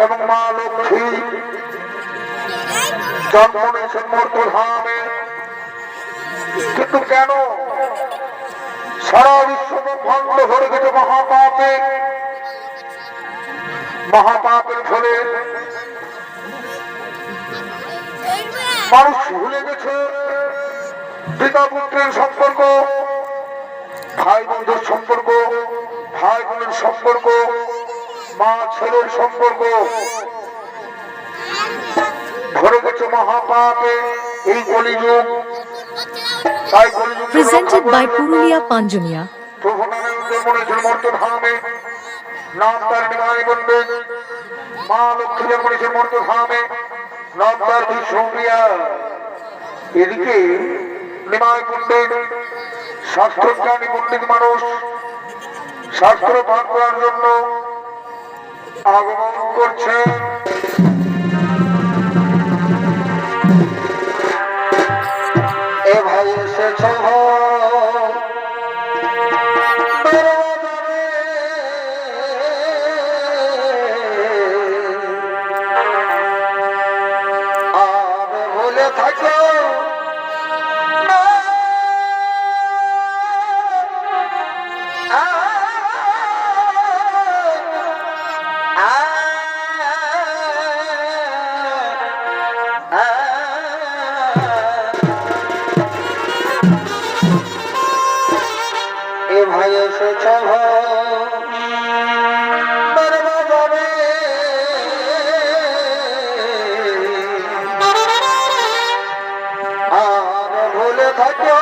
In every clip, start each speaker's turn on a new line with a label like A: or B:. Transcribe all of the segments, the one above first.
A: এবং মা লক্ষ্মী জন্ম নিয়েছেন মর্তধামে। কিন্তু কেন সারা বিশ্ব ব্রহ্মাণ্ড ভরে গেছে মহাপাপে? মহাপাপের ফলে মানুষ ভুলে গেছে পিতা পুত্রের সম্পর্ক, ভাই বন্ধুর সম্পর্ক, ভাই বোনের সম্পর্ক, মা ছেলের সম্পর্ক। ভরে গেছে মহাপাপে এই কলিযুগ। তাই কলিযুগ
B: presented by Purulia Panjunia।
A: প্রভু নারায়ণ জন্ম নিয়েছেন মর্তধামে, নাম তার নিমাই পণ্ডিত। মা লক্ষ্মী জন্ম নিয়েছেন মর্তধামে, নাম তার বিষ্ণুপ্রিয়া। এদিকে নিমাই পণ্ডিত শাস্ত্রজ্ঞানী পণ্ডিত মানুষ শাস্ত্র পাঠ করার জন্য আগমন করছে। এ ভাই এসেছ আর বলে থাকো ভাই এসেছ আর ভুলে থাকো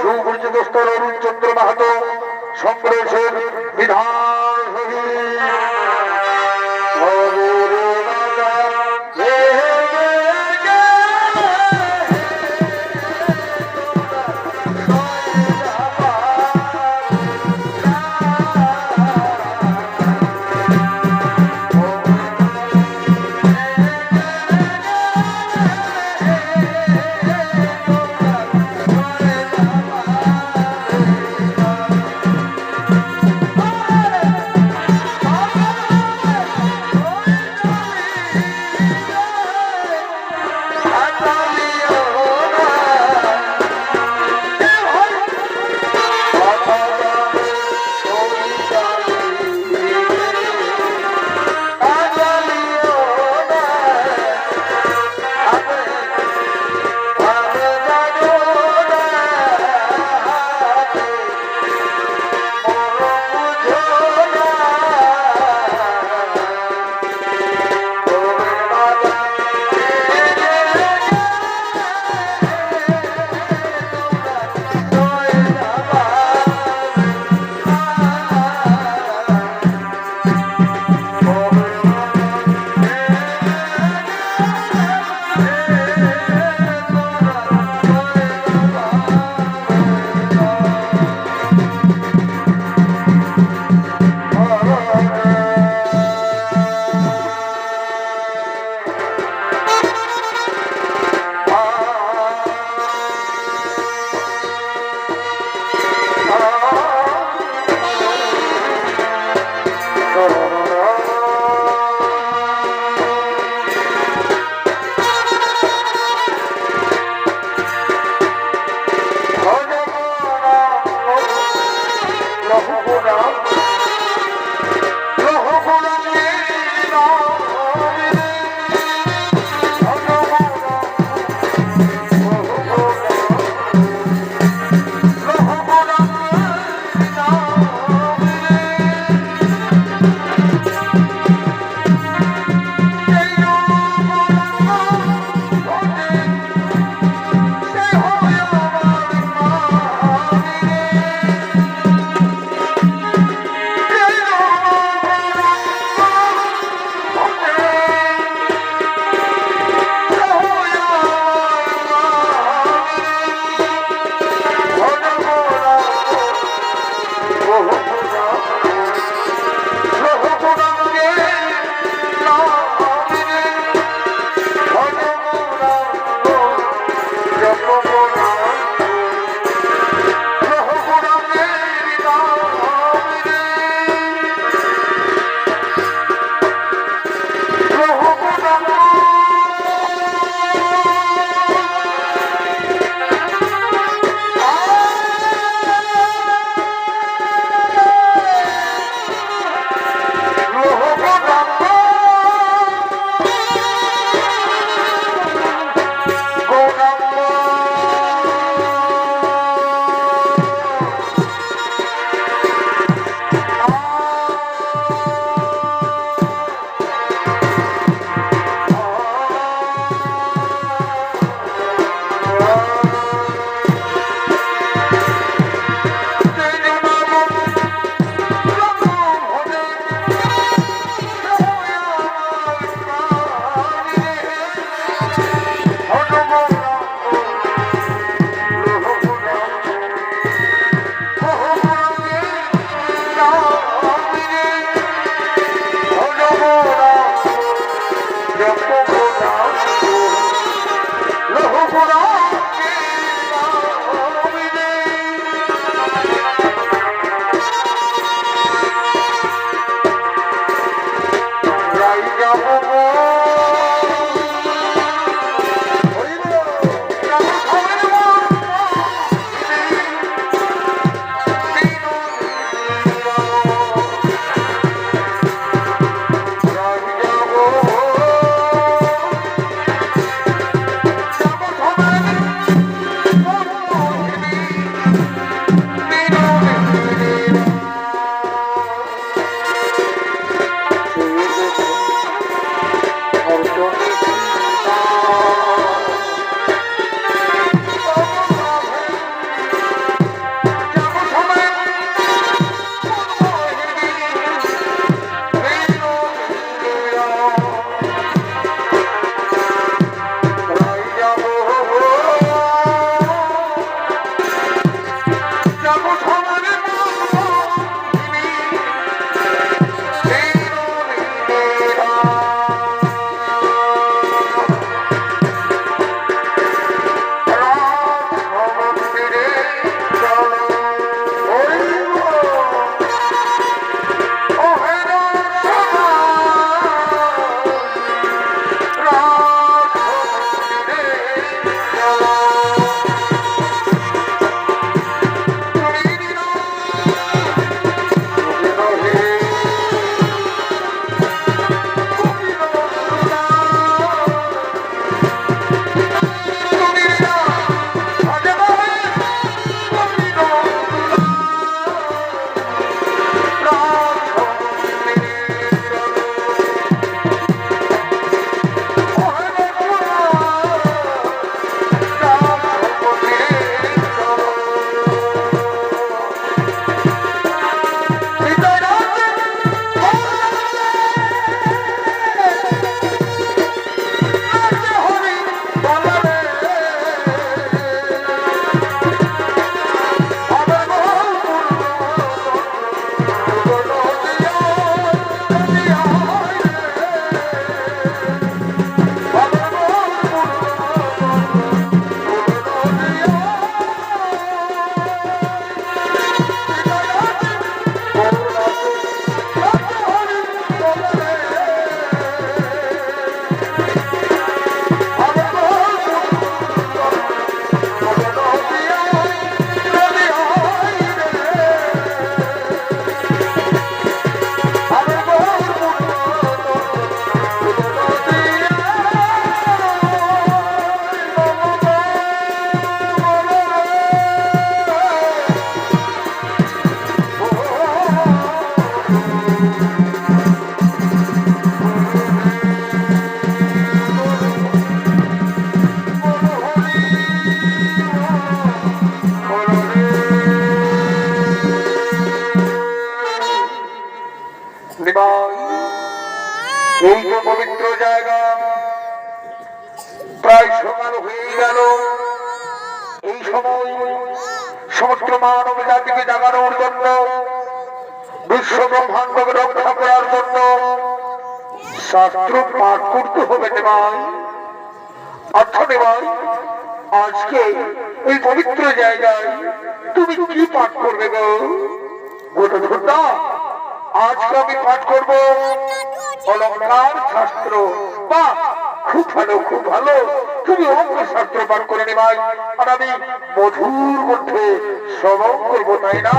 A: সুপরিচিত স্তর অরুণ চন্দ্র মাহাতো সম্প্রেষের বিধান সময় সমস্ত মানব জাতিকে জাগানোর জন্য, বিশ্ব ব্রহ্মাণ্ডকে রক্ষা করার জন্য শাস্ত্র পাঠ করতে হবে নেবাই। আচ্ছা নেবাই, আজকে এই পবিত্র জায়গায় তুমি কি পাঠ করবে গো? গোটা আজকে আমি পাঠ করবো অলঙ্কার শাস্ত্র। বা খুব ভালো, খুব ভালো, তুমি অলঙ্কার শাস্ত্র পাঠ করে নেবাই, আর আমি মধুর মধ্যে শ্রবণ করবো, তাই না?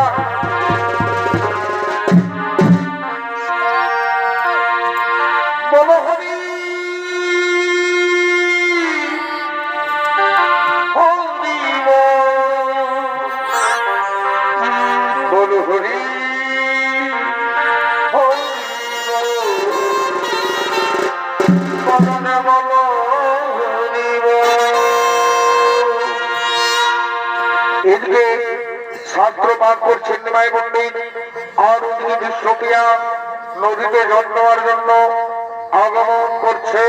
A: বলো হরি হরি বলো হরি এদিকে শাস্ত্র পাঠ করছেন নিমাই পণ্ডিত, আর ওদিকে বিশ্বপ্রিয়া নদীতে জল দেওয়ার জন্য আগমন করছে।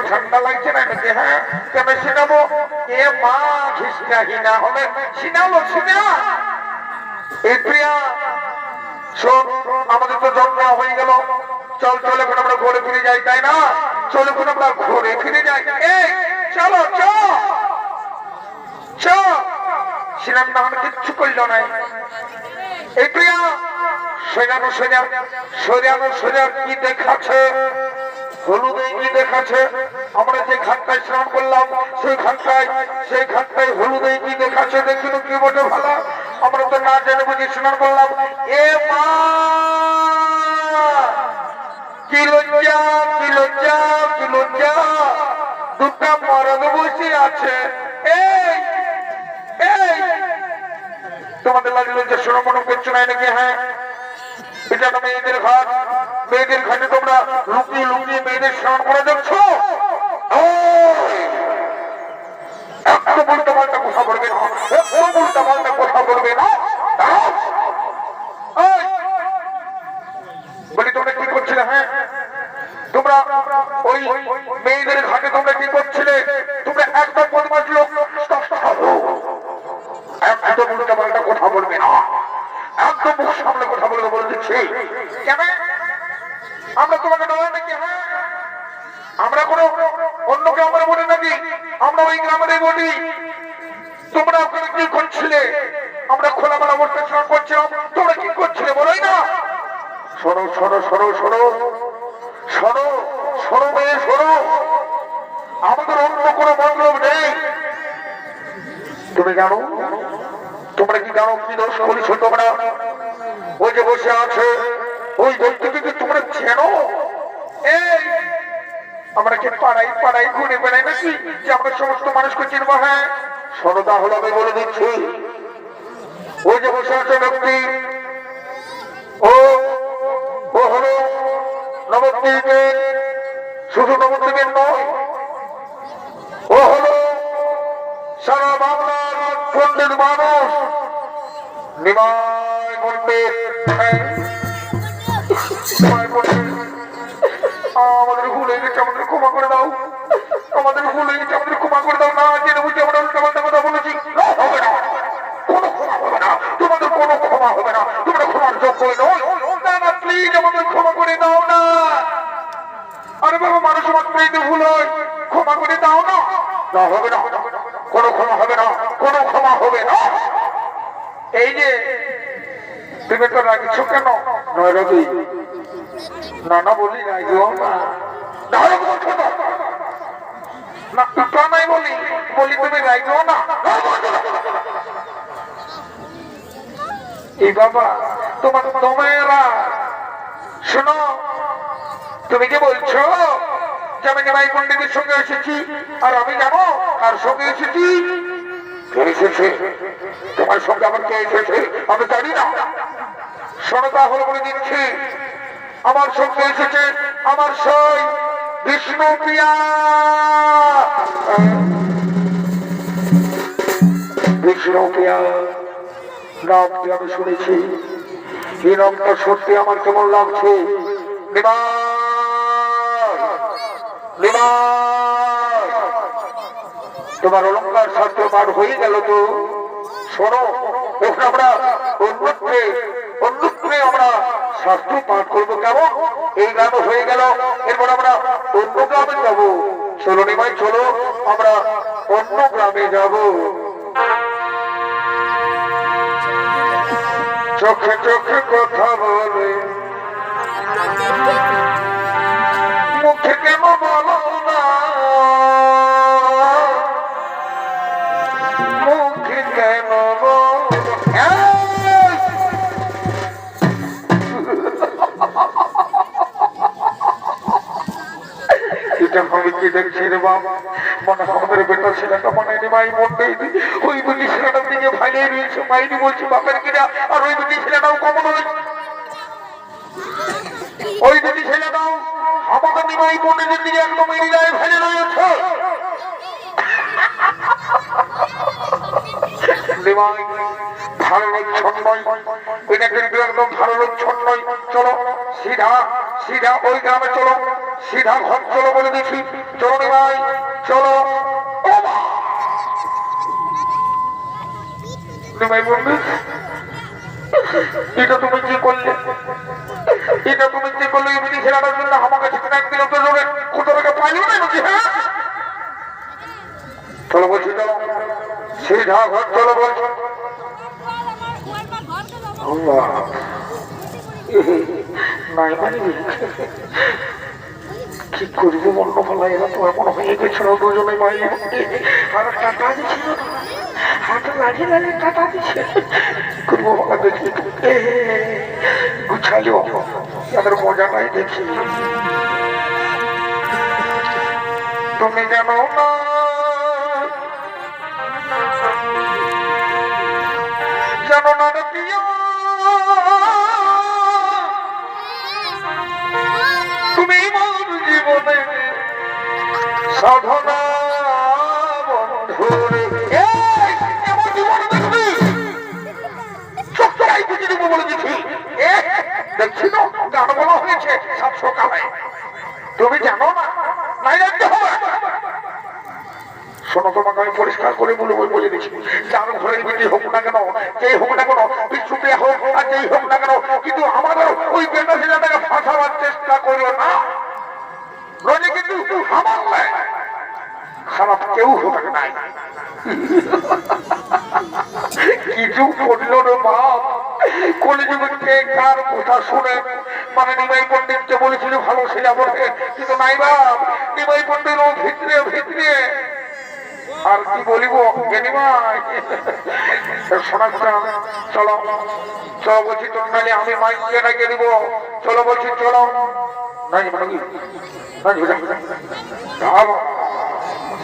A: ঠান্ডা লাগছে না নাকি? হ্যাঁ, কেন সিনাবো? এ মা ঘিসকাহি না হলে সিনাবো সিনা। এই প্রিয়া শোন, আমাদের তো জন্ম হয়ে গেল, চল চল এখন আমরা ঘরে ফিরে যাই, তাই না? চল এখন আমরা ঘরে ফিরে যাই। এই চলো সিনাম না হলে কিচ্ছু করলো নাই। এই প্রিয়া সোজানো সোজা কি দেখাচ্ছে? হলুদে কি দেখাচ্ছে? আমরা যে ঘাটটায় স্নান করলাম সেই ঘাটটায় হলুদে কি দেখাচ্ছে? দেখিল কি বটে ভালো, আমরা তো না জেনে বুঝে স্নান করলাম। এ মা কি লজ্জা, দুটা মরদ বসে আছে। এই তোমাদের লাগলো যে শোনো করছো না নাকি? হ্যাঁ, এটা তো মেয়েদের ঘাটে তোমরা লুকিয়ে মেয়েদের স্নান করে দেখছো। একটু উল্টা পাল্টা কথা বলবে না, বলি তোমরা কি করছিলে? হ্যাঁ, তোমরা ওই মেয়েদের ঘাটে তোমরা কি করছিলে? তোমরা একদম বদমাশ লোক, একদম উল্টা পাল্টা কথা বলবে না, একদম মুখ সামনে কথা বলবে বলে দিচ্ছি। কেন আমরা তোমাকে ডরাই নাকি? হ্যাঁ, আমরা কোনো অন্যকে আমরা বলি নাকি? আমরা ওই গ্রামের বলি। তোমরা ওখানে কি করছিলে? আমরা খোলামেলা অবস্থায় স্নান করছিলাম, তোমরা কি করছিলে বলোই না? শোনো মেয়ে শোনো, আমাদের অন্য কোনো মতলব নেই। তুমি জানো, তোমরা কি জানো কি দোষ করেছো তোমরা? ওই যে বসে আছে ওই ব্যক্তিকে কি তোমরা চেনো? এই আমরা কি পাড়াই ঘুরে বেড়াই নাকি যে আমরা সমস্ত মানুষকে চিনবো? হ্যাঁ, শোনো তাহলে আমি বলে দিচ্ছি। ওই যে বসে আছে ব্যক্তি, ও হলো নবদ্বীপের, শুধু নবদ্বীপের নয়, ও হলো সারা বাংলার পণ্ডিত মানুষ, নিমাই পণ্ডিত। আমাদের ভুল হয়ে গেছে, আমাদের ক্ষমা করে দাও। না জেনে বুঝে আমরা উল্টা পাল্টা কথা বলেছি। হবে না, কোনো ক্ষমা হবে না, তোমাদের কোনো ক্ষমা হবে না, তোমরা ক্ষমার যোগ্য নয়। না প্লিজ আমাদের ক্ষমা করে দাও না। আরে বাবা, মানুষ মাত্রই তো ভুল হয়, ক্ষমা করে দাও না। না হবে না, কোনো ক্ষমা হবে না। এই যে তুমি তো রাখছো কেন? নয় রাখি না বলি রাখবো না, বলি তুমি রাখবো না। এই বাবা তোমরা শোনো, তুমি যে বলছো যে আমি নিমাই পণ্ডিতের সঙ্গে এসেছি, আর আমি জানো কার সঙ্গে এসেছি? তোমার সঙ্গে আমার কে এসেছে আমি জানি না। শোনো তাহলে বলে দিচ্ছি, আমার সঙ্গে এসেছে আমার সই বিষ্ণুপ্রিয়া। নামটি আমি শুনেছি, এই নামটা সত্যি আমার কেমন লাগছে। তোমার অলঙ্কার শাস্ত্র পাঠ হয়ে গেল তো? শোনো, এখন আমরা অন্যত্রে আমরা শাস্ত্র পাঠ করবো কেমন? এই গান হয়ে গেল, এরপর আমরা অন্য গ্রামে যাবো। চলো নিমাই চলো, আমরা অন্য গ্রামে যাব। চোখে চোখে কথা বলে মুখে কেন বলো না, মুখে কেন বলো? আমি কি দেখছি রে বাপ, মনে আমাদের বেটা ছেলেটা মনে নিমাই মনে ওই বেটি ছেলেটার দিকে ভাইলে রয়েছে, মাইনি বলছি বাপের কিনা, আর ওই বেটি ছেলেটাও কমন হয়, ওই বেটি ছেলেটাও আমাকে নিমাই মনে দিকে একদম এরিয়ায় ফেলে রয়েছে। নিমাই ভালো লক্ষণ নয়, এটা কিন্তু একদম ভালো লক্ষণ নয়। চলো সিধা সিধা ওই গ্রামে চলো, সিধা ঘর চলো বলে দিচ্ছি। চলো নিমাই চলো। নিমাই বন্ধু, এটা তুমি কি করলে? এটা তুমি কি করলে? এই বিধি ছেলেটার জন্য আমাকে ঠিকঠাক দিল তো জোরে কোথাও থেকে পাইও না বুঝি? হ্যাঁ চলো বলছি, চলো সিধা ঘর চলো বলছি। নাই মানে কি করবো মন্য ফেলা, এরা তো এমন হয়ে গেছিল দুজনে মাই, আর টাটা দিছিল হাতে লাগে লাগে টাটা দিচ্ছে। কি করবো বলা, দেখি গুছাইও তাদের মজা নাই দেখি। তুমি জানো না জানো না রে প্রিয়া, তুমি মোর জীবনে সাধনা বন্ধুরে। এমন জীবন দেখবি চোখ চড়াই বুঝে দেবো বলে দিচ্ছি। দেখছি তো গান বলা হয়েছে সব সকালে, তুমি জানো না নাই রাখতে হবে। শোনো, তোমাকে আমি পরিষ্কার করে বলে দিচ্ছি, যার ঘরের বেটি হোক না কেন, যেই হোক না কেন, বিশ্বপ্রিয়া হোক আর যেই হোক না কেন, কিন্তু আমাদের ওই বেটা ছেলেটাকে ফাঁসাবার চেষ্টা করিও না, নইলে কিন্তু আমার খারাপ কেউ হোক নাই। কিছু করলো রে বাপ, কলিযুগে কার কথা শুনে মানে নিমাই পণ্ডিতকে বলেছিল ভালো ছেলে বলে, কিন্তু নাই বাপ, নিমাই পণ্ডিত ও ভিতরে ভিতরে আর কি বলিব নিমাই শোনাচ্ছা। চলো চলো বলছি, তোর নাহলে আমি মাইকে রেখে দিব। চলো বলছি চলো। নাই মানে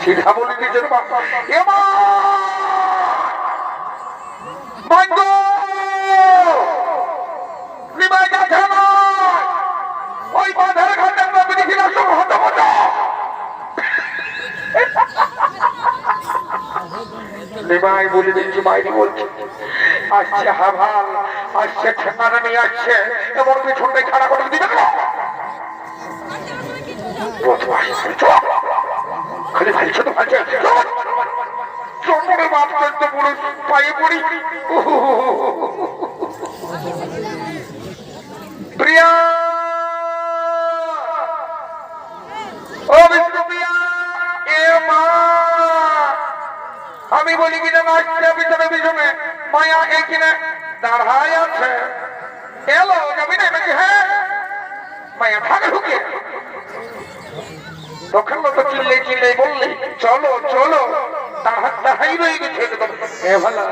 A: সিধা বলে দিয়েছে নিমাই যাচ্ছে না, ওই বাঁধার ঘাটে আমরা বেরিয়েছিলাম সব হতো হতো। নিমাই বলে দিচ্ছি, মাইনি বলছি আসছে হাভাল, আসছে ঠেকানা নিয়ে আসছে, এমন পিছনটাই খাড়া করে দিবে খালি ভাইছে তো ভাইছে। চন্দ্রের বাপ চন্দ্র পুরুষ পায়ে পড়ি। প্রিয়া ও বিষ্ণুপ্রিয়া, এ মা, আমি বলি কিনা নাচছে পিছনে পিছনে, মায়া এখানে দাঁড়ায় আছে। এলো যাবি না নাকি? হ্যাঁ মায়া ভাগে ঢুকে তখন তো চিল্লে চিল্লে বললি চলো চলো, দাঁড়াই রয়ে গেছে একদম। ভালো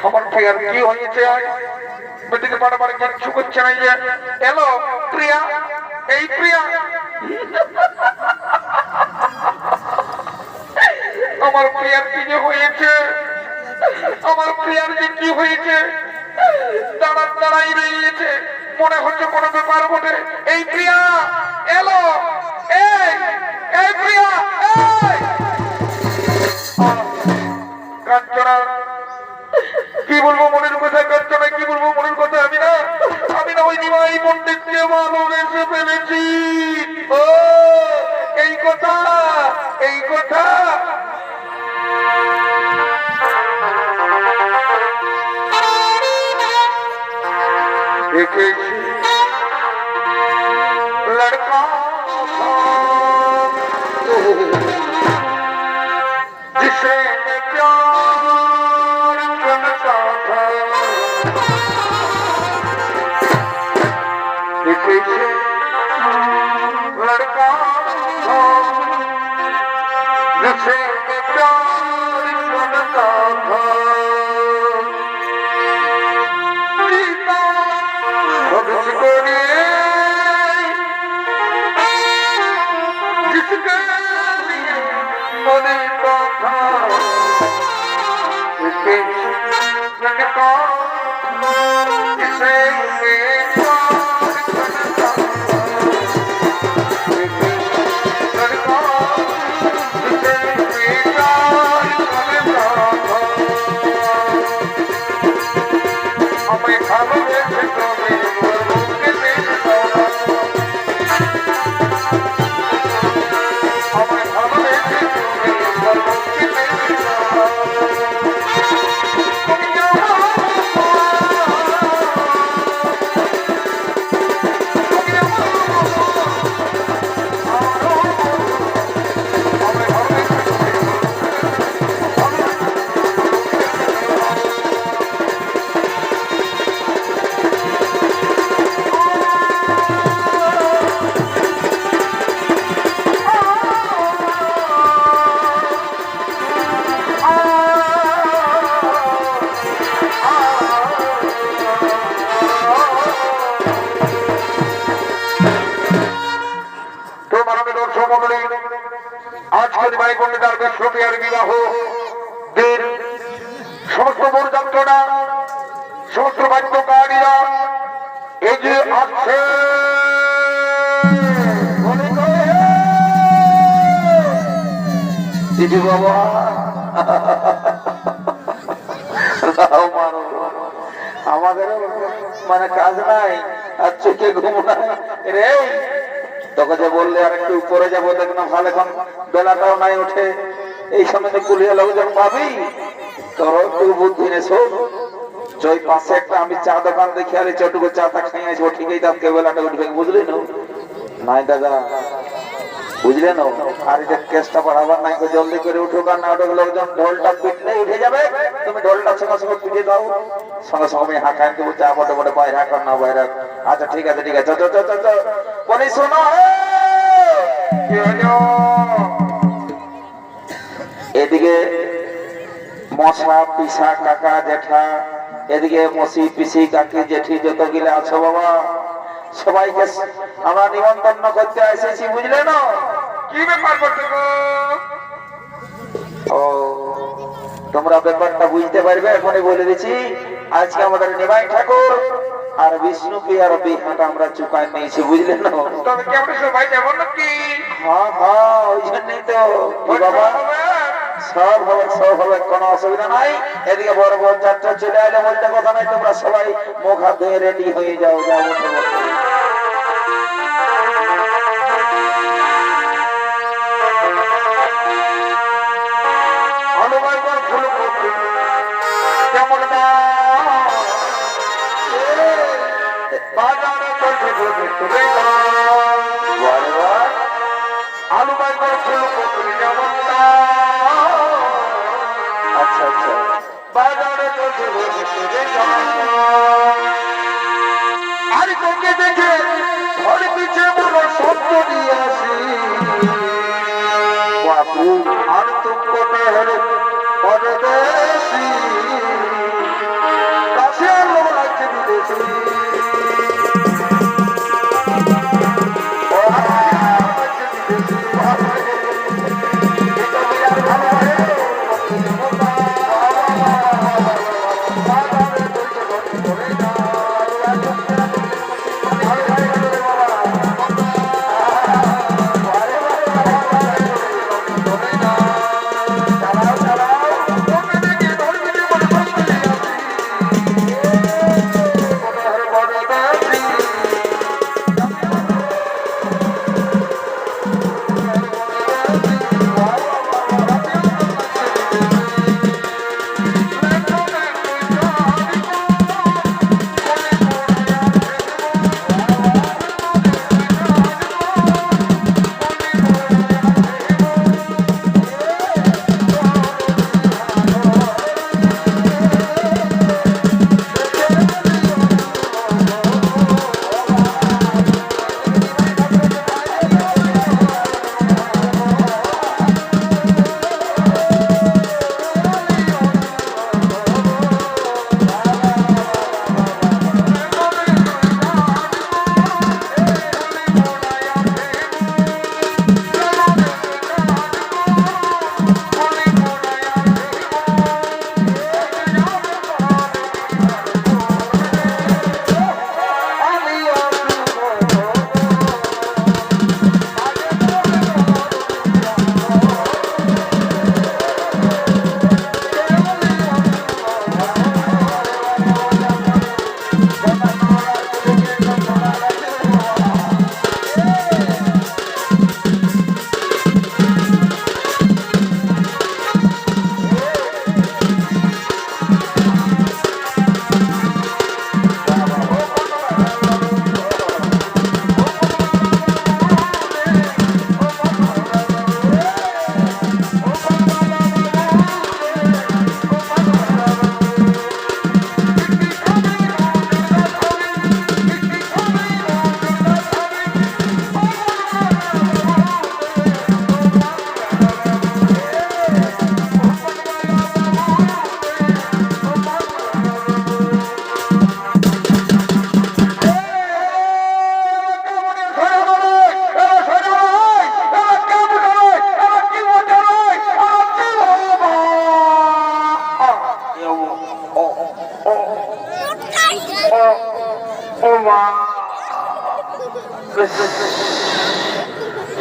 A: আমার প্রিয়ার কি হয়েছে? বেটিকে বারে বারে কিচ্ছু করছে না। যে এলো প্রিয়া, এই প্রিয়া আমার প্রিয়ার কি যে হয়েছে, আমার প্রিয়ার যে কি হয়েছে, দাঁড়াই রয়ে গেছে, মনে হচ্ছে কোনো ব্যাপার বটে। এই প্রিয়া এলো, এই প্রিয়া, কাঞ্চনা কি বলবো মনের কথা, কাঞ্চনা কি বলবো মনের কথা। আমি না ওই নিমাই পণ্ডিতকে ভালোবেসে ফেলেছি। ও এই কথা, এই কথা। দেখেছি लड़का था जिसे प्यार करता था किसी लड़का था जिसे प्यार करता था जीता अब इसको लिए जिसके लिए मरता था इसके लड़का जिसे प्यार करता था लड़का जिसे प्यार करता था हमें खबर है तो मेरे हमें खबर है तो আজকের ভাই বোনেদার বিশ্বপ্রিয়ার বিবাহ দিন সমস্ত বড় যন্ত্রণা সমস্ত বাদ্যকারীরা এই যে আসছে দিদি বাবা আমাদের মানে কাজ নাই আর চোখে ঘুম নাই রে তোকে যে বললে আর একটু উপরে যাবো দেখ না ভালো এখন বেলাটাও নাই ওঠে এই সময় কুলিয়া লোকজন পাবি তোর একটু বুদ্ধি নে শোন ওই পাশে একটা আমি চা দোকান দেখে আলি চটুকু চা টা খাই আসবো ঠিকই তার বেলাটা উঠবে বুঝলি না নাই দাদা বুঝলে না আর এটা কেসটা বাড়াবার নাই জলদি করে উঠুক আর না উঠুক লোকজন ঢোলটা পিটলে উঠে যাবে তুমি ঢোলটা সঙ্গে সঙ্গে পিটে দাও সঙ্গে সঙ্গে হাঁকায় দেবো চা বটে বটে বাইরে হাঁকার না বাইরে আচ্ছা ঠিক আছে বলি শোনো এদিকে মশা পিসা কাকা জেঠা এদিকে মসি পিসি কাকি জেঠি যত গিলে আছো বাবা সবাইকে আমরা নিমন্ত্রণ করতে এসেছি বুঝলে না কি ব্যাপার করতে গো ও তোমরা ব্যাপারটা বুঝতে পারবে এখনই বলে দিচ্ছি আজকে আমাদের নিমাই ঠাকুর আর বিষ্ণু প্রিয়ার বিহাটা আমরা চুকায় নিয়েছি বুঝলে না তবে কি আমরা সবাই যাব নাকি হ্যাঁ হ্যাঁ ওই জন্যই তো বাবা সব হবে কোনো অসুবিধা নাই এদিকে বড় বড় যাত্রা চলে এলে বলতে কথা নাই তোমরা সবাই মুখ হাত ধুয়ে রেডি হয়ে যাও যাও বসে বসে কেমন না বাজারে চলছে আলু বাইকের ফুল যেমন আচ্ছা আচ্ছা বাজারে চলছে আর তোকে দেখে ঘর পিছিয়ে বড় শব্দ নিয়ে আসি বাপু আর তুমকো মেহরে পরদেশি কাছে লোক লাগছে বিদেশি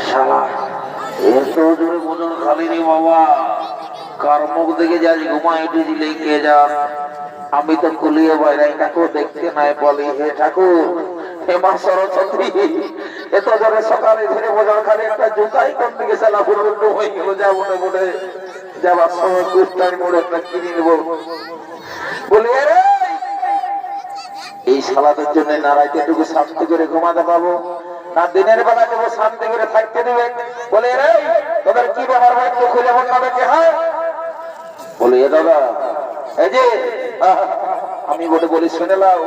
C: শালা এত জোরে বোতল খালি রে বাবা, কার মুখ দেখে যাই ঘুমায় উঠেছিলে কে যান। আমি তো কুলিয়ে বাইরে ঠাকুর দেখতে নাই বলি, হে ঠাকুর, হে মা সরস্বতী, এত জোরে সকালে ধরে বোতল খালি একটা জুতাই কোন দিকে শালা ফুরুন্ডু হয়ে গেল, যা মনে মনে যাবার সময় কুষ্টার মোড়ে একটা কিনে নেবো বলি। আরে এই শালাদের জন্য না রাইতেটুকু শান্তি করে ঘুমাতে পাবো, না দিনের বেলা দেবো শান্তি করে থাকতে দেবে। বলে রে তোদের কি ব্যাপার ভাই, তো খুলে বল না দেখে। হ্যাঁ বলি এ দাদা, এই যে আমি বলে বলি শুনে লাও,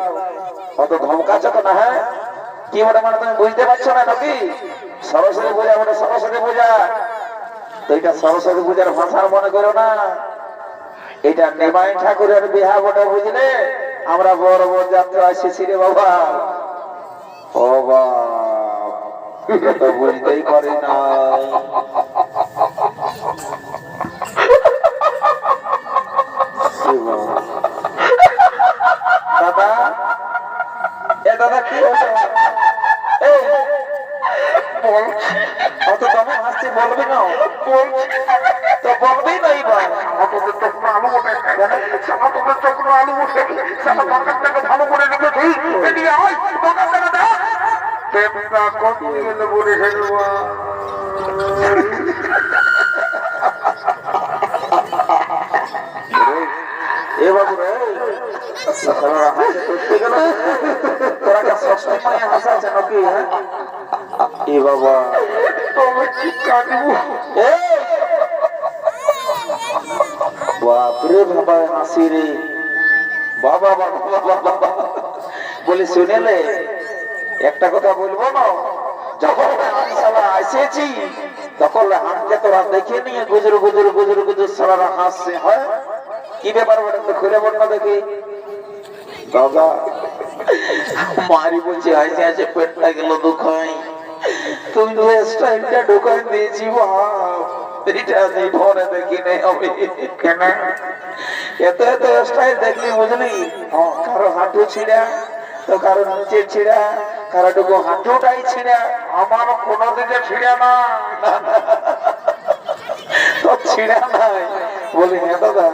C: অত ধমকাচ্ছ তো না? হ্যাঁ কি বলে মানে তুমি বুঝতে পারছো না নাকি? সরস্বতী পূজা মানে সরস্বতী পূজা, তো এটা সরস্বতী পূজার ভাষার মনে করো না, এটা নিমাই ঠাকুরের বিহা বটে, বুঝলে? আমরা বড় বড় যাত্রা এসেছি রে বাবা। ও বাবা, তো বুঝতেই পারি না। দাদা, এ দাদা কি হলো? এই বল, অত দমে হাসছি, বলবি না? তো বলবি না এইবার।
A: আলু বটে, চক্র আলু বটে, দোকানটাকে ভালো করে রেখেছি, এদিকে আয়, দোকানটাকে দেখ। তেমটা কত গেলে বলে ফেলবো।
C: এ বাবু রে, তোরা কা ষষ্ঠী মায়ে হাসাছে নাকি? হ্যাঁ এ বাবা,
A: তবে কি কাটবো?
C: বাপরে বাবা হাসি রে বাবা, বাবা বাবা বলি শুনেলে একটা কথা বলবো না, যখন আমি শালা এসেছি তখন হামকে তোরা দেখে নিয়ে গুজর গুজর গুজর গুজর সারা হাসছে। হয় কি ব্যাপার বলে তো খুলে বল না দেখি। দাদা মারি বলছি হাসি হাসি পেটটা গেল দুঃখাই, তুই তো স্টাইলটা ঢোকাই দিয়েছি বাপ, এটা জীবনে দেখি নেই আমি।
A: কেন
C: এত এত স্টাইল দেখলি বুঝলি? কারো হাঁটু ছিঁড়া, তো কারো নিচে ছিঁড়া, কারো টুকু হাঁটুটাই ছিঁড়া।
A: আমার কোনো দিকে ছিঁড়ে না।
C: তো ছিঁড়া নাই? বলি হ্যাঁ দাদা,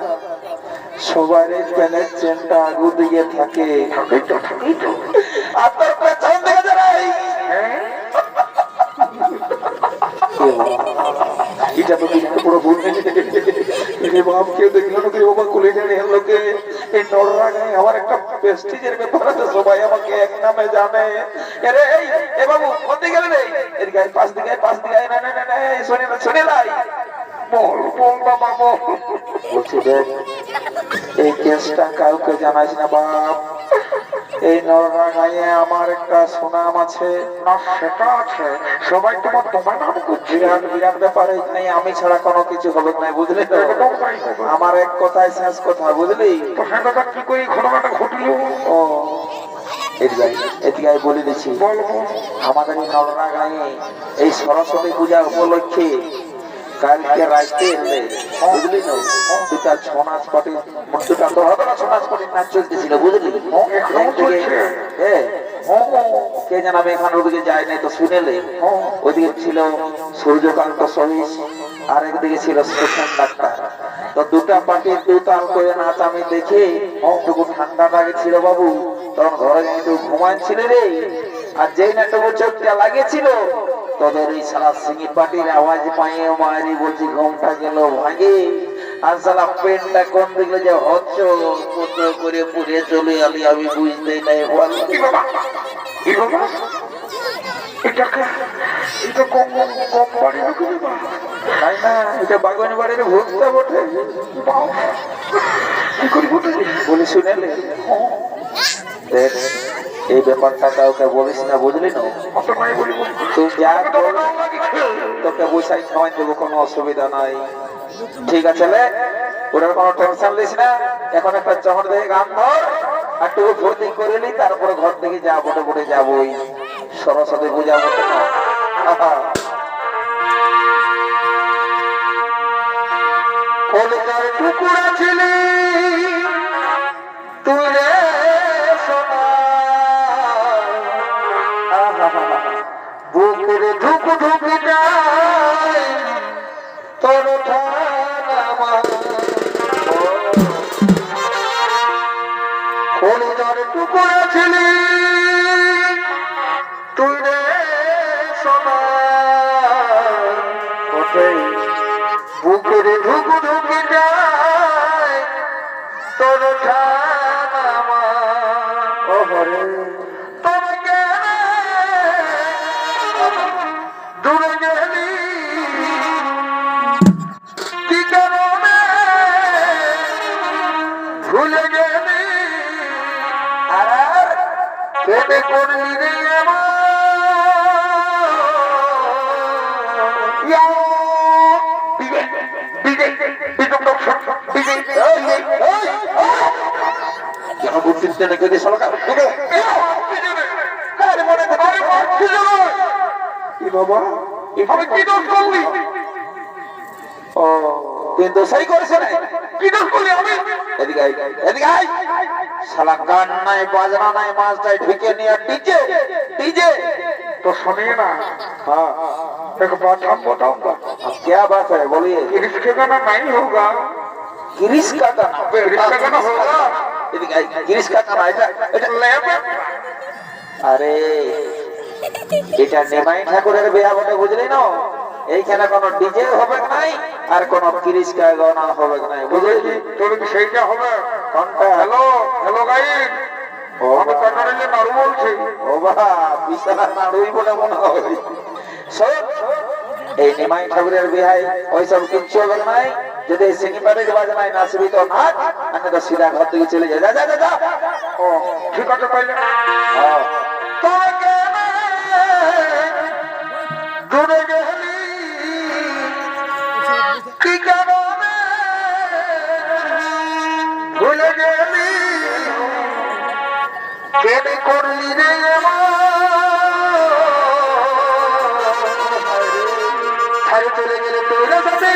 C: সবার এই প্যানের চেনটা আগু দিয়ে থাকে, আর তোর পেছন দিকে দাঁড়াই। এটা তো কিন্তু পুরো ভুল বাপ, কেউ দেখলো না কেউ বাবা কুলে জানে লোকে এই নড়রা গায়ে আমার একটা প্রেস্টিজের ব্যাপার আছে, সবাই আমাকে এক নামে জানে। আরে এই এ বাবু কোন দিকে গেলে? এদিকে আয়, পাশ দিকে আয়, পাশ দিকে আয়। না না না না, শুনে না, শুনে লাই।
A: বল বল বাবা বল।
C: বলছি দেখ, এই কেসটা কাউকে জানাইস না বাপ, এই নড়রা গায়ে আমার একটা সুনাম আছে।
A: না সেটা আছে, সবাই তোমার তোমার নাম করছে।
C: বিরাট বিরাট ব্যাপার, এখানে আমি ছাড়া কোনো কিছু হবে না, বুঝলি তো?
A: একদম তাই হবে।
C: আমার এক কথায় শেষ কথা, বুঝলি?
A: তো হ্যাঁ দাদা, কি করে এই ঘটনাটা ঘটলো?
C: ও এদিকে বলে দিচ্ছি,
A: বল বল।
C: আমাদের এই নলনা গায়ে এই সরস্বতী পূজা উপলক্ষে কালকে রাইতে এলে, বুঝলি তো, দুটা ছৌ নাচ পার্টি, দুটা তো হবে না, ছৌ নাচ পার্টির নাচ চলতেছিল, বুঝলি? কে জানাবে, এখানে ওদিকে যায় নাই তো শুনেলে। ওইদিকে ছিল সূর্যকান্ত সহিস, আর একদিকে ছিল স্টেশন ডাক্তার। তো দুটা পার্টির দুতাল করে নাচ আমি দেখে টুকু ঠান্ডা লাগেছিল বাবু, তখন ঘরে একটু ঘুমাচ্ছিল রে। আর যেই না টুকু চোখটা লাগেছিল, তোদের এই সারা সিঙ্গি পার্টির আওয়াজ পায়ে মারি বলছি ঘুমটা গেল ভাগে। আর সালা পেনটা কোন দিকে যে হচ্ছ কত করে পুড়ে চলে আলি আমি বুঝতেই নাই। বল
A: কি বাবা, কি বাবা, এটাকে এটা কম কম বাড়ি নাকি বাবা?
C: তাই না, এটা বাগান বাড়ির ভূতটা বটে।
A: কি করে বটে?
C: বলি শুনেলে, দেখ এই ব্যাপারটা কাউকে বলিস না, বুঝলি না?
A: অত নাই বলি বলি।
C: তুই যা
A: আমাকে তো নাম লাগিয়েছে।
C: তোকে বসাই খাওয়াই দেবো, কোনো অসুবিধা নাই, ঠিক আছে? ওটার কোনো টেনশন লিস না। এখন একটা চহর দেখে গান ধর, আর টুকু ভর্তি করে নি, তারপরে ঘর থেকে যা বটে বটে যাবোই, সরস্বতী পূজা বটে না।
A: কলিকার টুকুরা ছিলি তুই রে সোনা, বুকের ধুক ধুক যায় তোর ঠানামা কলিজার টুকরা ছিলি তুই রে সোনা বুকের ধুক ধুক যায় তোর ঠানামা ওহরে তোর দূরে গেলি কি কারণে ভুলে গেলি আর কেটে করলি রে
C: কেন বুঝছিস না কেটে সরকার বাবা
A: আমি কি দোষ করলি
C: ও কিন্তু সেই করেছে না
A: কি দোষ করলি আমি
C: এদিকে আই এদিকে আই শালা গান নাই বাজনা নাই মাছটাই ঢুকে নিয়ে ডিজে ডিজে
A: तो सुनिए ना
C: हाँ
A: एक बात हम बताऊंगा
C: अब क्या बात है बोलिए
A: गिरीश के गाना नहीं होगा
C: गिरीश का गाना
A: गिरीश का गाना होगा
C: এদিকে আই गिरीश का गाना এটা
A: लेबे
C: আরে এটা নেমাই ঠাকুরের বিয়া বটে বুঝলি না এইখানে কোনো ডিজে হবে নাই আর কোনো गिरीश का গানা হবে নাই বুঝলি
A: তোর কি সেইটা হবে
C: কোনটা
A: হ্যালো হ্যালো গাইড
C: ও
A: আমি কাটারে যে নাড়ু বলছি
C: ও বাবা বিশালা নাড়ুই বলে মনে হয় শোন এই নিমাই ঠাকুরের বিহাই ওইসব কিচ্ছু হবে নাই যদি সিনেমারে বাজনাই নাচবি তো নাচ আমি তো সিধা ঘর থেকে চলে যাই যা যা যা যা
A: ও ঠিক আছে তাইলে
C: হ্যাঁ
A: তোকে দূরে গেলি কি কারণে ভুলে গেলি কেটে করলি রে ছাড়ে চলে গেলে তোর সাথে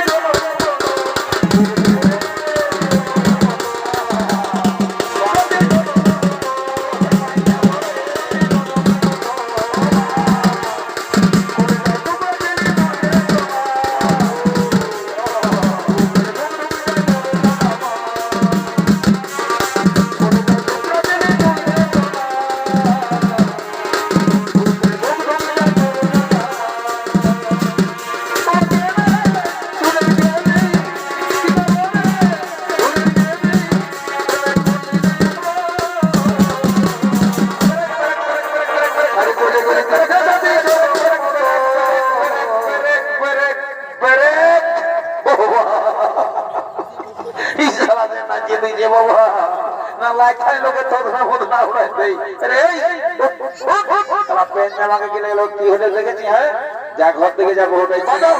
C: যা ঘর থেকে যাবো ওটাই বাবা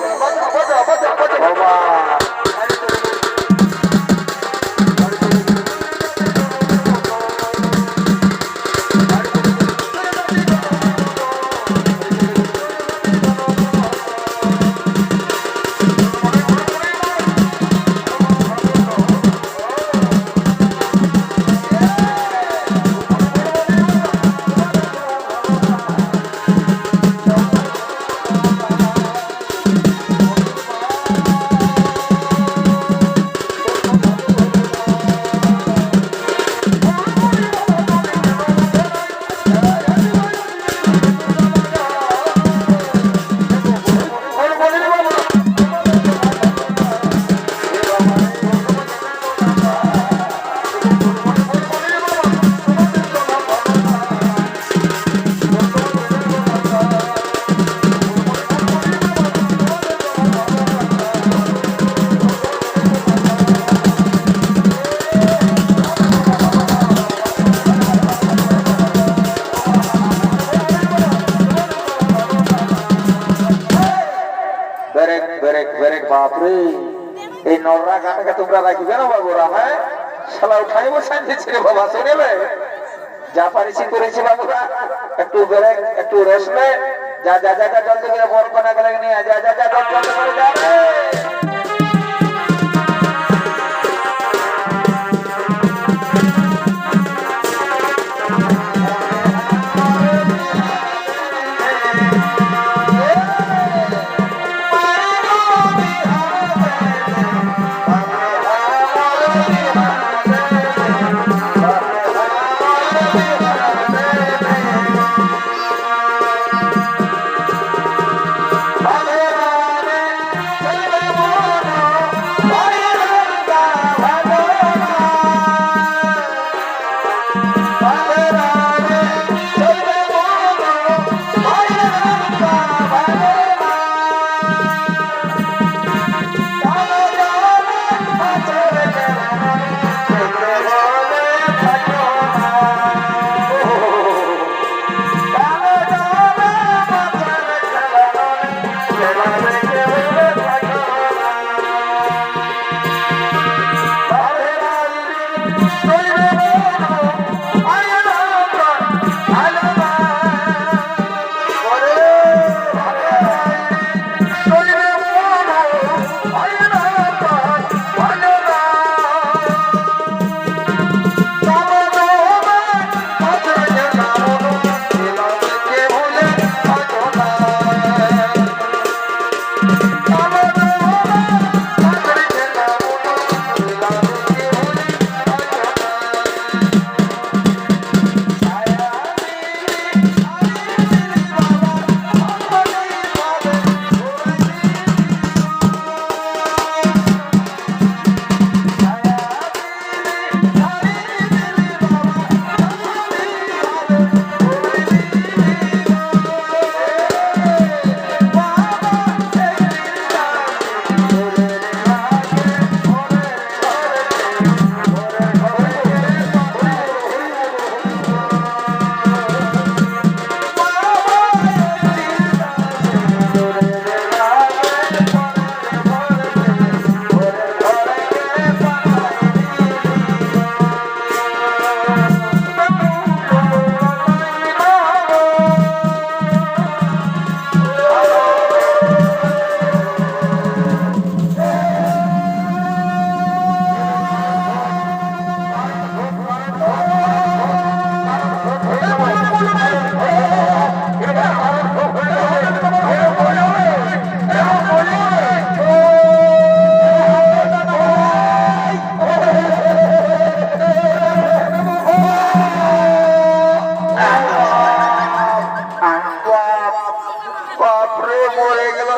C: বাপরে এই নররা গানকে তোমরা রাখবে না বাবুরা হ্যাঁ শালা উঠাই বসাই দিচ্ছে রে বাবা শুনেলে যা পারিছি করেছি বাবুরা একটু ব্রেক একটু রেস্ট নে যা যা যা জলদি করে বল কোনা গেলে নিয়ে যা যা যা জলদি করে যা রে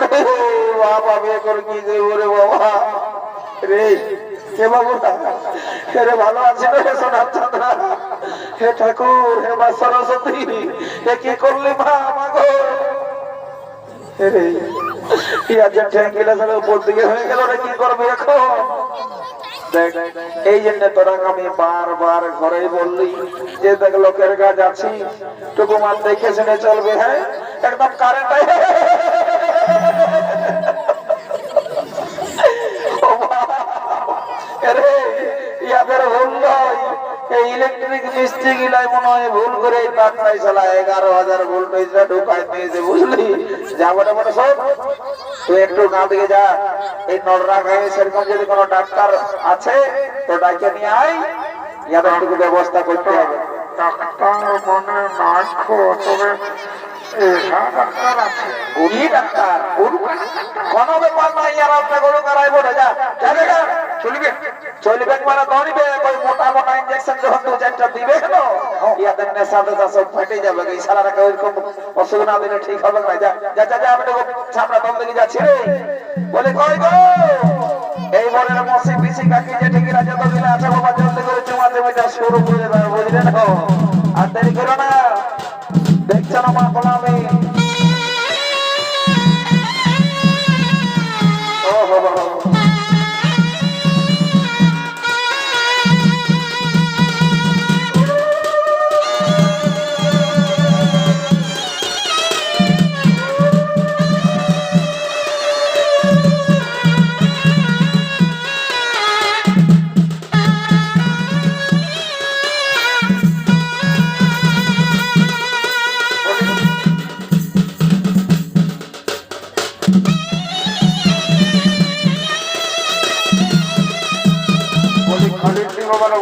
C: রে বাবা বিয়ে করে কি দেবো রে বাবা রে কে বাবু রে ভালো আছি রে সোনার চাঁদা হে ঠাকুর হে মা সরস্বতী হে কি করলি মা আমাগো রে ইয়া যে ঠেঙ্গিলা সব উপর দিকে হয়ে গেল রে কি করবে এখন দেখ এই জন্য তোরা আমি বারবার ঘরে বললি যে দেখ লোকের কাজ আছি টুকু মার দেখে শুনে চলবে হ্যাঁ একদম কারেন্ট ইয়াদের ভুল নয় এই ইলেকট্রিক মিস্ত্রি গিলাই মনে হয় ভুল করে এই তারটাই চালা 11,000 ভোল্টেজটা ঢুকাই দিয়েছে বুঝলি যাবো বলে সব তুই একটু গাঁ দিকে যা এই নড়রা গায়ে সেরকম যদি কোনো ডাক্তার আছে তো ডাকে নিয়ে আয় ইয়াদের একটু ব্যবস্থা করতে হবে
A: ডাক্তার মনে নাই খো তবে ডাক্তার আছে
C: উনি ডাক্তার কোনো ব্যাপার নাই আর একটা গরু করাই বলে যা যাবে না
A: চলবে
C: চলবে মানে ধরিবে ওই মোটা মোটা ইনজেকশন যখন দু চারটা দিবে কেন ইয়াদের নেশাতে সব ফেটে যাবে এই সারাটাকে ওইরকম ওষুধ না দিলে ঠিক হবে না যা যা যা যা আমি ছাপড়া দম দিকে যাচ্ছি রে বলে কই গো এই বরের মসি পিসি কাকি যে ঠিকিরা যত দিলে আছে বাবা জলদি করে চুমাতে মেটা শুরু করে দেবে বুঝলে না আর দেরি করো না দেখছো না মা গোলামি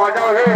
A: বাজাও হে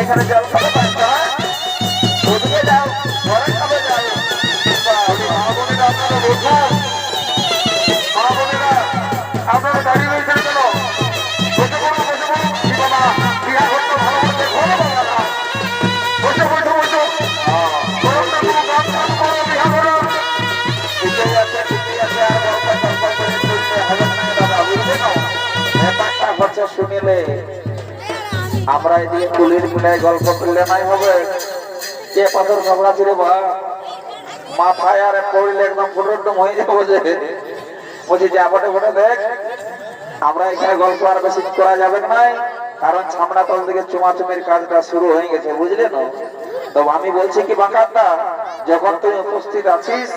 A: এখানে জল খাবে ওদিকে যাও ঘরে খাবে যাও আপনারা দাঁড়িয়ে রয়েছেন কেন বসে পড়ো কি বাবা বিয়া করতে ভালো করতে ঘরে বাবা বসে বসে বসে গরমটা কোনো গান গান করো বিয়া করো
C: ঠিকই আছে আর গল্প করে চলতে হবে না দাদা বুঝলে না ব্যাপারটা হচ্ছে শুনিলে আমরা এদিকে কুলির মিলায় গল্প করলে নাই হবে কে পাথর ঝগড়া ছিল বা মাথায় আর পড়লে একদম পুরোদম হয়ে যাবো যে বলছি যা বটে বটে দেখ আমরা এখানে গল্প আর বেশি করা যাবে নাই কারণ ছামড়া তল থেকে চুমাচুমির কাজটা শুরু হয়ে গেছে বুঝলে না তো আমি বলছি কি বাঁকারটা যখন তুই উপস্থিত আছিস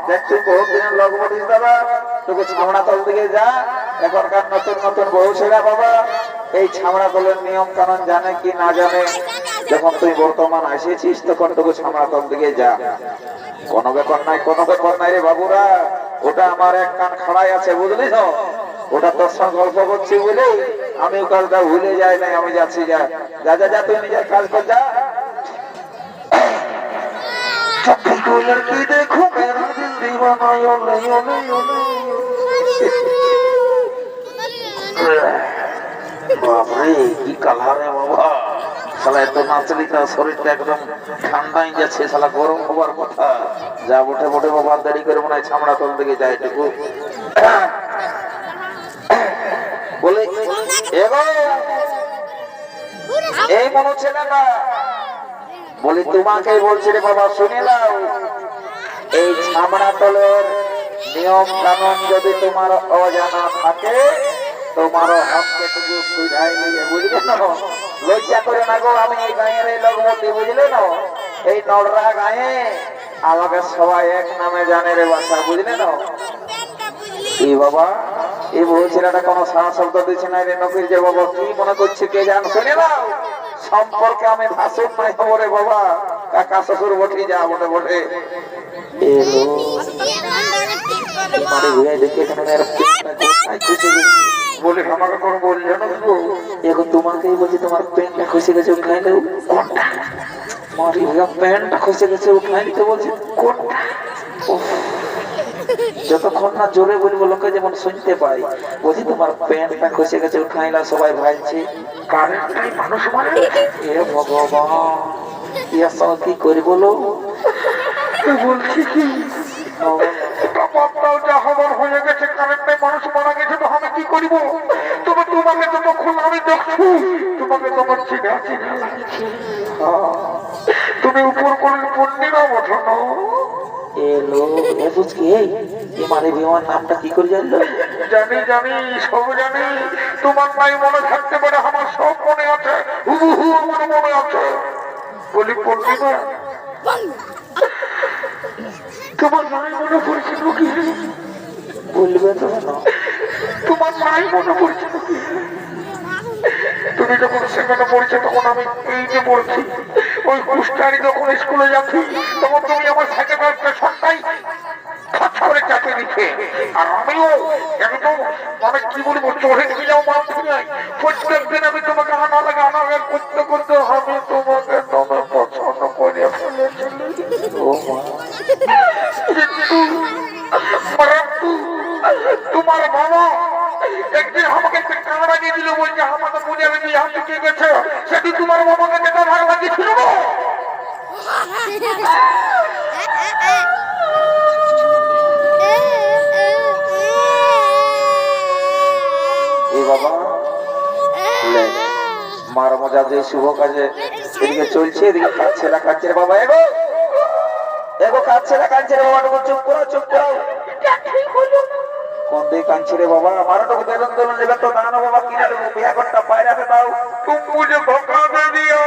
C: দেখ তুই বহুত দিনের লোক বলিস দাদা তোকে ছামড়া তল দিকে যা এখনকার নতুন নতুন বউ ছেড়া বাবা এই ছামড়া তলের নিয়ম কানুন জানে কি না জানে যখন তুই বর্তমান এসেছিস তখন তোকে ছামড়া তল দিকে যা কোনো ব্যাপার নাই রে বাবুরা ওটা আমার এক কান খাড়াই আছে বুঝলি তো ওটা তোর সঙ্গে গল্প করছি বলে আমি কাজটা ভুলে যাই নাই আমি যাচ্ছি যা যা যা যা তুই নিজের কাজ কর যা लड़की देखो मेरा दिल दीवाना यो বাপরে কি কালার রে বাবা শালা এত নাচলি তার শরীরটা একদম ঠান্ডাই যাচ্ছে শালা গরম হবার কথা যা বটে বটে বাবা, দেরি করে মনে হয় ছামড়া তল থেকে যায় টুকু বলে এগো এই মনে ছেলেটা বলি তোমাকে বলছি রে বাবা, শুনে নাও, এই ছামড়া তলের নিয়ম কানুন যদি তোমার অজানা থাকে, তোমার হককে টুকু সুবিধাই নিয়ে, বুঝলে না? লজ্জা করে না গো, আমি এই গাঁয়ের এই লগবতী, বুঝলে না? এই নড়রা গায়ে আমাকে সবাই এক নামে জানে রে বাসা, বুঝলে না? এই বাবা, এই বউ ছেলেটা কোনো সাহস শব্দ দিচ্ছে না রে নকির, যে বাবা কি মনে করছে কে জান, শুনে নাও, সম্পর্কে আমি ভাষণ নাই হবো রে বাবা, কাকা শ্বশুর বটি যা বটে বটে এলো মারে ঘুরে দেখে
A: বলে আমাকে কোনো বলছে না গো।
C: এখন তোমাকেই বলছি, তোমার প্যান্টটা খসে গেছে, উঠাই নেব কোনটা? মারি প্যান্টটা খসে গেছে, উঠাই নিতে বলছি কোনটা? যতক্ষণ না জোরে বলবো লোকে যেমন শুনতে পাই, বলছি তোমার প্যান্টটা খসে গেছে, উঠাই না, সবাই ভাইছে
A: কারেন্টটাই মানুষ মারে।
C: এ ভগবান, ইয়ার সঙ্গে কি করি বলো?
A: বলছি কি যা হবার হয়ে গেছে, কারেন্টটাই মানুষ মারা গেছে, তো আমি কি করিব? তবে তোমাকে যতক্ষণ আমি দেখছি, তোমাকে তোমার চিনা চিনা লাগছে। তুমি উপর করে পূর্ণিমা ওঠো না।
C: এলো এ বুঝকি, এই মানে বিমান নামটা কি করে জানলো?
A: জানি জানি, সব জানি। তোমার নাই মনে থাকতে পারে, আমার সব মনে আছে, হুবহু আমার মনে আছে। বলি পূর্ণিমা, তোমার নাই মনে পড়ছে নাকি?
C: বলবে তো না,
A: তোমার নাই মনে পড়ছে নাকি? তুমি যখন সেখানে পড়ছে, তখন আমি এই যে বলছি, ওই কুষ্টারি যখন স্কুলে যাচ্ছি, তখন তুমি আমার সাইকেল একটা সবটাই খচ করে চাপে দিচ্ছে, আর আমিও একদম মানে কি বলবো, চড়ে গিয়েও মানছি নাই। প্রত্যেকদিন আমি তোমাকে আনা লাগে করতে করতে আমি তোমাকে দমে পছন্দ করে ফেলেছিলাম। কিন্তু তোমার বাবা একদিন আমাকে একটা কাঁড়া দিয়ে দিল, বলছে আমাকে বুঝে বিয়ে হাতে কে গেছে, সেটি তোমার বাবাকে যেটা ভাগ লাগিয়েছিল না।
C: এই বাবা মার মজা যে শুভ কাজে এদিকে চলছে, এদিকে কাঁদছে না কাঁদছে রে বাবা, এগো এগো কাঁদছে না কাঁদছে রে বাবা, টুকু চুপ করো চুপ করো। কোন দিকে কাঁদছে রে বাবা? আমারও টুকু বেতন দেবেন নেবে তো দানো বাবা, কিনে দেবো, বিয়া করতে পায়রাতে দাও,
A: তুমি মুঝে ধোকা দে দিও।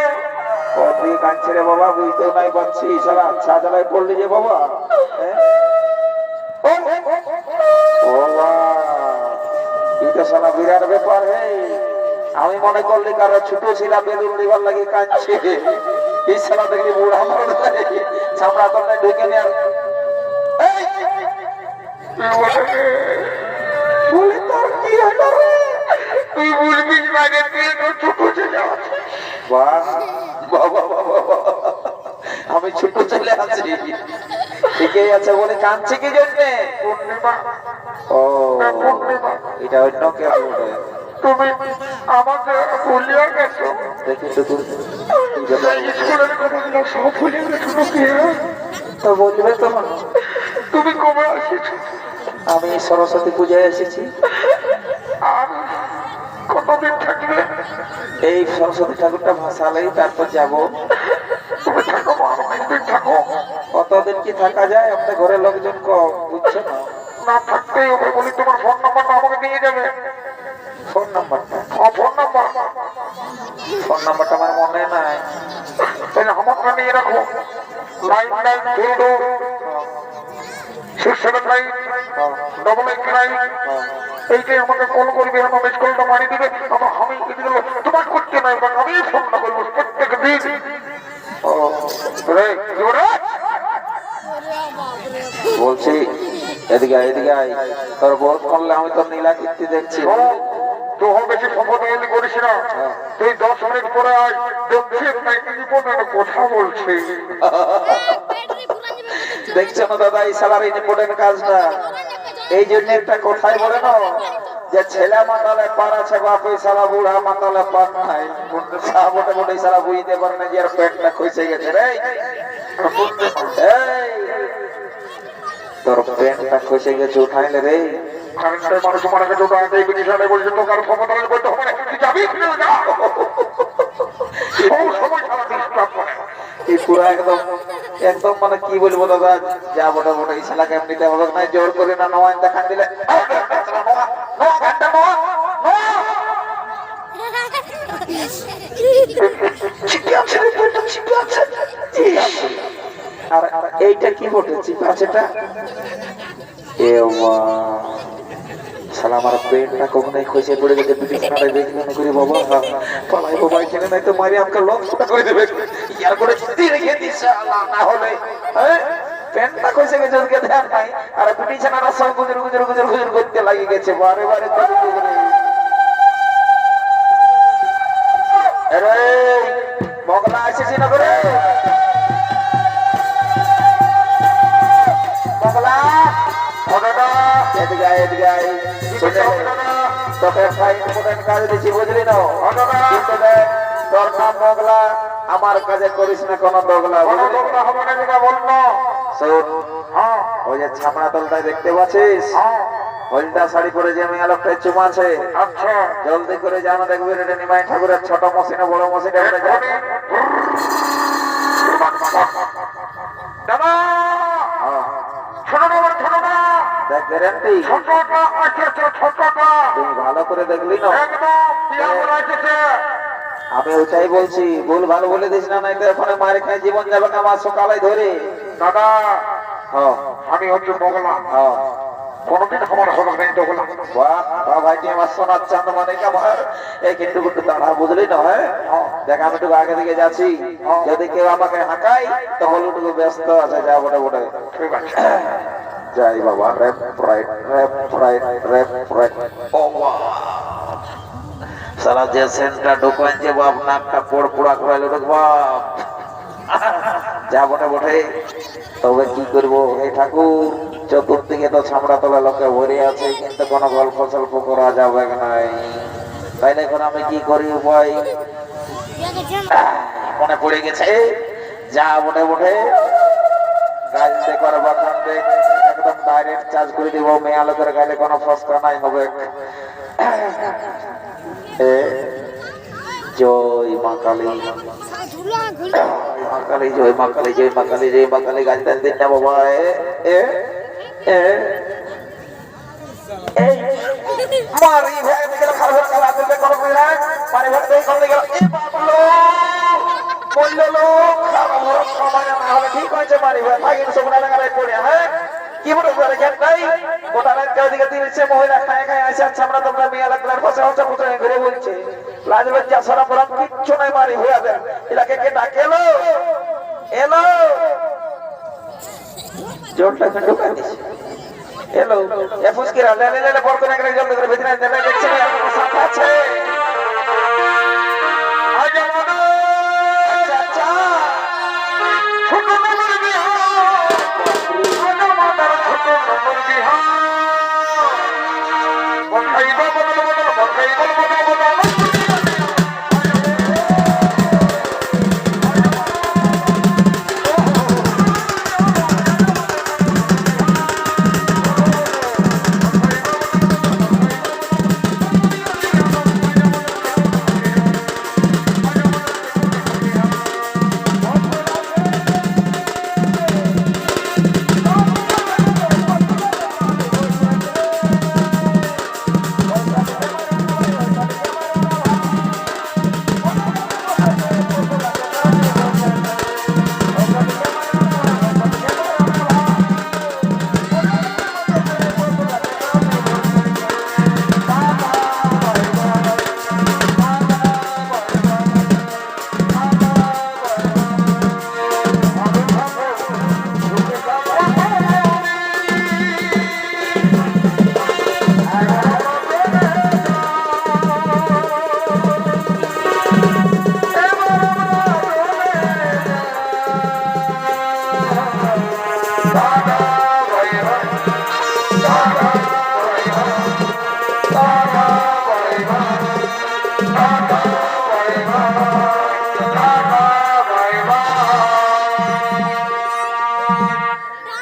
C: কোন দিকে কাঁদছে রে বাবা? বুঝতেও নাই পারছি, সারা আচ্ছা জ্বালায় পড়লি যে বাবা। ও বাবা, এটা সারা বিরাট ব্যাপার। হে আমি মনে করলি কারো ছোট ছিল বেলুন দিবার লাগে কাঁদছে, এই সালা দেখলি বুড়া মনে চামড়া তলে ঢুকে নিয়ে
A: বলে তোর কি হলো রে? তুই বুঝবি বাইরে দিয়ে তোর ছোট ছেলে আছে।
C: বাহ বাবা বাবা, আমি ছোট ছেলে আছি ঠিকই আছে বলে কাঁদছে কি জন্যে?
A: পূর্ণিমা,
C: ও
A: পূর্ণিমা,
C: এটা অন্য কেউ বলে।
A: তুমি আমাকে ভুলিয়ে গেছো।
C: দেখি তো
A: স্কুলের কথাগুলো সব ভুলিয়ে গেছো নাকি?
C: তো বলবে তো
A: তুমি কবে আসিছো?
C: আমি সরস্বতী পূজায় এসেছি।
A: আর কতদিন থাকবে?
C: এই সরস্বতী ঠাকুরটা ভাসালেই তারপর যাব।
A: তুমি থাকো, আরো অনেকদিন থাকো।
C: কতদিন কি থাকা যায়? আমাদের ঘরের লোকজন কম, বুঝছো না?
A: না থাকতেই হবে। বলি তোমার ফোন নাম্বারটা আমাকে দিয়ে যাবে।
C: ফোন নাম্বারটা?
A: ফোন নাম্বার,
C: ফোন নাম্বারটা আমার মনে নাই।
A: তাহলে আমারটা নিয়ে রাখো। 99326759 এইটাই আমাকে কল করবে, আমার মিস কলটা মারি দিবে। আমার আমি তোমার করতে নাই, আমি ফোনটা করবো প্রত্যেক দিন।
C: বলছি এদিকে এদিকে আয়, তোর বল করলে আমি তোর নীলা কীর্তি দেখছি।
A: তুই বেশি সম্পদ করিস না, তুই 10 মিনিট পরে আয়, দেখছি কথা বলছি।
C: দেখছো না দাদা, এই সালার ইম্পর্টেন্ট কাজটা। এই জন্য একটা কথাই বলে না যে ছেলে মাতালে পার আছে, বাপ ওই সালা বুড়া মাতালে পার নাই। মোটে মোটে সালা বুঝতে পারে না যে আর পেটটা খসে গেছে রে। তোর প্যান্টটা খসে গেছে, উঠাইলে রে।
A: কারেন্টের মানুষ মারা গেছে, ওটা আগে বিদেশে বলছে তো কারো ক্ষমতা নেই, বলতে হবে না, তুই যাবি ফিরে যা। সব সময় সারা ডিস্টার্ব করে।
C: এই পুরো একদম একদম মানে কি বলবো দাদা, যা বটা বটা এই ছেলেকে এমনিতে হবে না, জোর করে না নোয়া দেখান দিলে আর এইটা কি বটে চিপাছেটা এ শালা আমার পেটটা কখনোই খসে পড়ে গেছে, বিছানায় বেশি মনে করি বাবা পালাই বাবা এখানে নাই তো মারি আমাকে লক্ষ্যটা করে দেবে, ইয়ার করে যদি রেখে দিস শালা, না হলে প্যান্টটা খসে গেছে ওদিকে ধ্যান নাই, আর বিছানাটা সব গুজর গুজর গুজর গুজর করতে লাগে গেছে বারে বারে। আরে মগলা এসেছি না করে মগলা এদিকে আয়, এদিকে আয়। তোকে কাজ দিচ্ছি বুঝলি না, তোর নাম মগলা, আমার কাজে করিস না কোন দগলা, ওই যে ছাপড়া তলটায় দেখতে পাচ্ছিস হলদা শাড়ি পরে যে মেয়ে লোকটা চুমা আছে,
A: আচ্ছা
C: জলদি করে জানো দেখবি রে নিমাই ঠাকুরের ছোট মশিনে বড় মশিনে বলে যা।
A: দাদা ছোট না ছোট না
C: দেখ গ্যারান্টি
A: ছোটটা আছে, ছোটটা
C: তুই ভালো করে দেখলি না,
A: একদম বিয়া করা আছে।
C: আমি ওটাই বলছি, ভুল ভালো বলে দিস না, নাই তো এখন মারে খাই জীবন যাবে না আমার সকালে ধরে।
A: দাদা
C: হ্যাঁ
A: আমি হচ্ছে বগলা,
C: হ্যাঁ
A: কোনদিন আমার হবে নাই বগলা।
C: বাহ ভাইটি আমার সোনার চাঁদ মানে আমার এই কিন্তু কিন্তু দাঁড়া বুঝলি না, হ্যাঁ দেখ আমি একটু আগে দিকে যাচ্ছি, যদি কেউ আমাকে হাঁকাই তো হলুটুকু ব্যস্ত আছে, যা বটে বটে
A: ঠিক আছে
C: যাই বাবা। Rap right rap right rap right. ও সারা যে সেন্টটা ঢোকাইছে বাপ, নাকটা পোড় পোড়া করাইল রে বাপ, যা বটে বটে। তবে কি করবো এই ঠাকুর, চতুর্দিকে তো ছামড়া তোলা লোকে ভরে আছে, কিন্তু কোনো গল্প সল্প করা যাবে নাই, তাইলে এখন আমি কি করি উপায় মনে পড়ে গেছে, যা বটে বটে গাছ দেখবার বাগান দেখ একদম ডাইরেক্ট চার্জ করে দিব, মেয়া লোকের গালে কোনো ফসকা নাই হবে। জয় মা কালী, মা কালী, জয় মা কালী, জয় মা কালী, জয় মা কালী, গাছ দেন দিন না বাবা। মারি ভাই গেল খারাপ কালা দিলে কোনো কইরা মারি ভাই দেই কোন গেল এ বাবলো বললো লোক খারাপ সময় না হলে ঠিক হয়েছে, মারি ভাই ভাই সবনা লাগাই পড়ে। হ্যাঁ কি বড় করে কেন নাই গোটা রাত কেউ দিকে দিচ্ছে মহিলা খায় খায় আসে, আচ্ছা আমরা তোমরা মেয়ে লাগলার পাশে হচ্ছে পুত্রে ঘুরে বলছে লাজ লজ্জা সরম বরম কিচ্ছু নাই, মারি হয়ে যাবে এলাকে কে ডাকেলো এলো জোরটা ঢুকাই দিছে এলো এ ফুসকিরা লে লে লে বড় করে করে জলদি করে ভিতরে নেমে দেখছে না আর কোনো সাথে আছে আজ আমাদের আচ্ছা ছোট নম্বর বিহার, ছোট মাদার ছোট নম্বর বিহার, বখাইবা বদল বদল বখাইবা বদল বদল।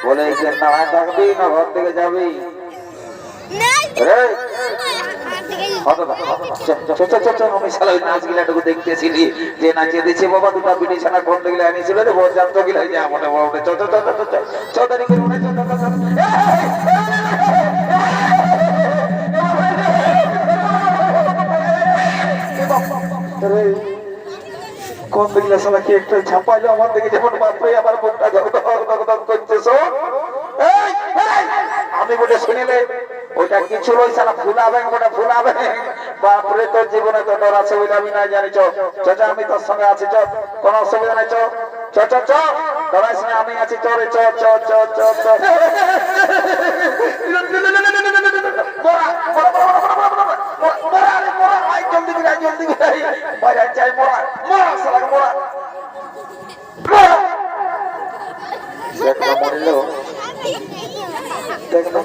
C: বলে যে নারায় থাকবি না ঘর থেকে যাবি আমি শালা ওই নাচ গিলাটুকু দেখতেছিলি যে নাচিয়ে দিচ্ছে বাবা দুটা বিটি ছানা কোন গিলা আনিছিল রে বহুত জানতো গিলা যে আমার বাবা চৌধুরী করে মনে কোন দিকে শালা কি একটা ছাপাইলো আমার দিকে যেমন বাপরে আমার মুখটা গদগদ করতেছ আমি বলে শুনিলে ওটা কিছু ওই শালা ফুলাবে ওটা ফুলাবে বাপরে তোর জীবনে তো ডর আছে ওইটা আমি না জানি চাচা আমি তোর সঙ্গে আছি চ কোন অসুবিধা নাই চ ডরাইস না আমি আছি চরে চ জলদি বাইরে চাই মোরা শালা মোরা মরিল দেখলো